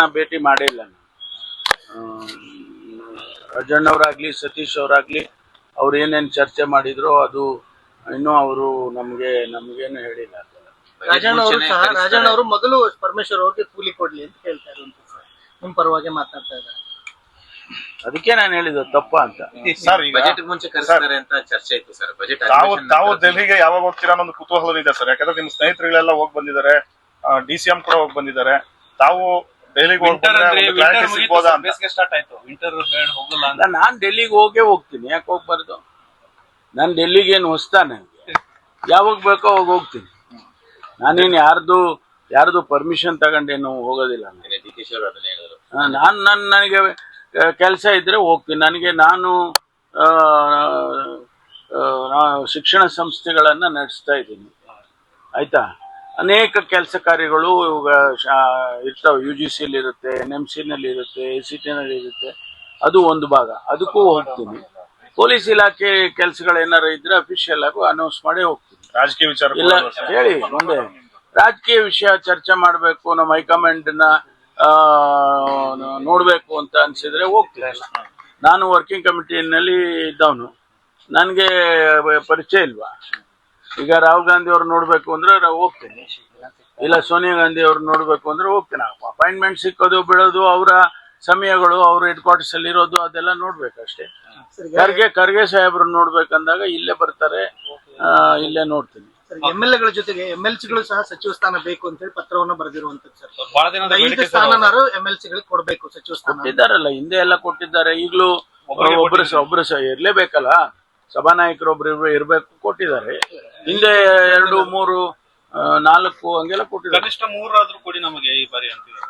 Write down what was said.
ಭೇಟಿ ಮಾಡಿಲ್ಲ ನಾನು. ರಾಜಣ್ಣವರಾಗ್ಲಿ ಸತೀಶ್ ಅವರಾಗ್ಲಿ ಅವ್ರು ಏನೇನು ಚರ್ಚೆ ಮಾಡಿದ್ರು ಅದು ಇನ್ನೂ ಅವರು ನಮ್ಗೇನು ಹೇಳಿಲ್ಲ. ರಾಜಣ್ಣ ಅವರು ಮೊದಲು ಪರಮೇಶ್ವರ್ ಅವ್ರಿಗೆ ಕೂಲಿ ಕೊಡ್ಲಿ ಅಂತ ಹೇಳ್ತಾ ಇರುವಂತ ನಿಮ್ ಪರವಾಗಿ ಮಾತಾಡ್ತಾ ಇದ್ದಾರೆ. ಅದಕ್ಕೆ ನಾನು ಹೇಳಿದ್ದು ತಪ್ಪ ಅಂತ. ಸರ್, ಬಜೆಟ್ ಮುಂಚೆ ಕರೆಸ್ತಾರೆ ಅಂತ ಚರ್ಚೆ ಇತ್ತು ಸರ್. ಬಜೆಟ್ ತಾವು ದೆಹಲಿಗೆ ಯಾವಾಗ ಹೋಗ್ತೀರಾ ಅನ್ನೋದು ಕುತೂಹಲ ಇದೆ ಸರ್. ಯಾಕಂದ್ರೆ ನಿಮ್ ಸ್ನೇಹಿತರುಗಳೆಲ್ಲ ಹೋಗಿ ಬಂದಿದ್ದಾರೆ, DCM ಕೂಡ ಹೋಗಿ ಬಂದಿದ್ದಾರೆ. ತಾವು ಡೆಲ್ಲಿಗೆ ಸಿಗ್ಬೋದಾ ಅಂತ. ಸ್ಟಾರ್ಟ್ ಆಯ್ತು, ವಿಂಟರ್ ಹೋಗಲ್ಲ ಅಂತ. ನಾನು ಡೆಲ್ಲಿಗೆ ಹೋಗ್ತೀನಿ, ಯಾಕೆ ಹೋಗ್ಬಾರ್ದು? ನಾನು ಡೆಲ್ಲಿಗೆ ಏನು ಹೊಸ್ತಾನೆ, ಯಾವಾಗ ಬೇಕೋ ಅವಾಗ ಹೋಗ್ತೀನಿ. ನಾನೇನು ಯಾರ್ದು ಪರ್ಮಿಷನ್ ತಗೊಂಡೇನು ಹೋಗೋದಿಲ್ಲ. ನನಗೆ ಕೆಲಸ ಇದ್ರೆ ಹೋಗ್ತೀನಿ. ನಾನು ಶಿಕ್ಷಣ ಸಂಸ್ಥೆಗಳನ್ನು ನಡೆಸ್ತಾ ಇದ್ದೀನಿ, ಆಯ್ತಾ. ಅನೇಕ ಕೆಲಸ ಕಾರ್ಯಗಳು ಇರ್ತಾವೆ. UGC ಇರುತ್ತೆ, NMC ನಲ್ಲಿ ಇರುತ್ತೆ, ACT ನಲ್ಲಿ ಇರುತ್ತೆ. ಅದು ಒಂದು ಭಾಗ, ಅದಕ್ಕೂ ಹೋಗ್ತೀನಿ. ಪೊಲೀಸ್ ಇಲಾಖೆ ಕೆಲಸಗಳು ಏನಾರು ಇದ್ರೆ ಅಫಿಷಿಯಲ್ ಆಗಿ ಅನೌನ್ಸ್ ಮಾಡಿ ಹೋಗ್ತೀನಿ. ರಾಜಕೀಯ ವಿಚಾರ ಇಲ್ಲ ಹೇಳಿ, ಒಂದೇ ರಾಜಕೀಯ ವಿಷಯ ಚರ್ಚೆ ಮಾಡಬೇಕು, ನಮ್ಮ ಹೈಕಮಾಂಡ್ ನ ನೋಡ್ಬೇಕು ಅಂತ ಅನ್ಸಿದ್ರೆ ಹೋಗ್ತೀನಿ. ನಾನು ವರ್ಕಿಂಗ್ ಕಮಿಟಿನಲ್ಲಿ ಇದ್ದವನು, ನನಗೆ ಪರಿಚಯ ಇಲ್ವಾ? ಈಗ ರಾಹುಲ್ ಗಾಂಧಿ ಅವ್ರು ನೋಡ್ಬೇಕು ಅಂದ್ರೆ ಹೋಗ್ತೀನಿ, ಇಲ್ಲ ಸೋನಿಯಾ ಗಾಂಧಿ ಅವ್ರು ನೋಡ್ಬೇಕು ಅಂದ್ರೆ ಹೋಗ್ತೀನಿ. ಅಪಾಯಿಂಟ್ಮೆಂಟ್ ಸಿಕ್ಕೋದು ಬಿಡೋದು ಅವರ ಸಮಯಗಳು, ಅವ್ರ ಹೆಡ್ ಕ್ವಾರ್ಟರ್ಸ್ ಅಲ್ಲಿ ಇರೋದು ಅದೆಲ್ಲ ನೋಡ್ಬೇಕಷ್ಟೇ. ಖರ್ಗೆ ಸಾಹೇಬ್ರು ನೋಡ್ಬೇಕಂದಾಗ ಇಲ್ಲೇ ಬರ್ತಾರೆ, ಇಲ್ಲೇ ನೋಡ್ತೀನಿ. MLA ಗಳ ಜೊತೆಗೆ MLC ಗಳು ಸಹ ಸಚಿವ ಸ್ಥಾನ ಬೇಕು ಅಂತ ಹೇಳಿ ಪತ್ರವನ್ನು ಬರೆದಿರುವಂತದ್ದು ಸರ್. 5 ಸ್ಥಾನನಾರು MLC ಗಳಿಗೆ ಕೊಡಬೇಕು, ಸಚಿವ ಸ್ಥಾನ ಕೊಟ್ಟಿದ್ದಾರಲ್ಲ, ಹಿಂದೆ ಎಲ್ಲ ಕೊಟ್ಟಿದ್ದಾರೆ. ಈಗಲೂ ಒಬ್ರು ಇರ್ಲೇಬೇಕಲ್ಲ, ಸಭಾನಾಯಕರು ಒಬ್ರು ಇರ್ಬೇಕು, ಕೊಟ್ಟಿದ್ದಾರೆ. ಹಿಂದೆ 2, 3, 4 ಹಂಗೆಲ್ಲ ಕೊಟ್ಟಿದ್ದಾರೆ. ಕನಿಷ್ಠ 3 ಆದ್ರೂ ಕೊಡಿ ನಮಗೆ ಈ ಬಾರಿ ಅಂತಿದ್ದಾರೆ.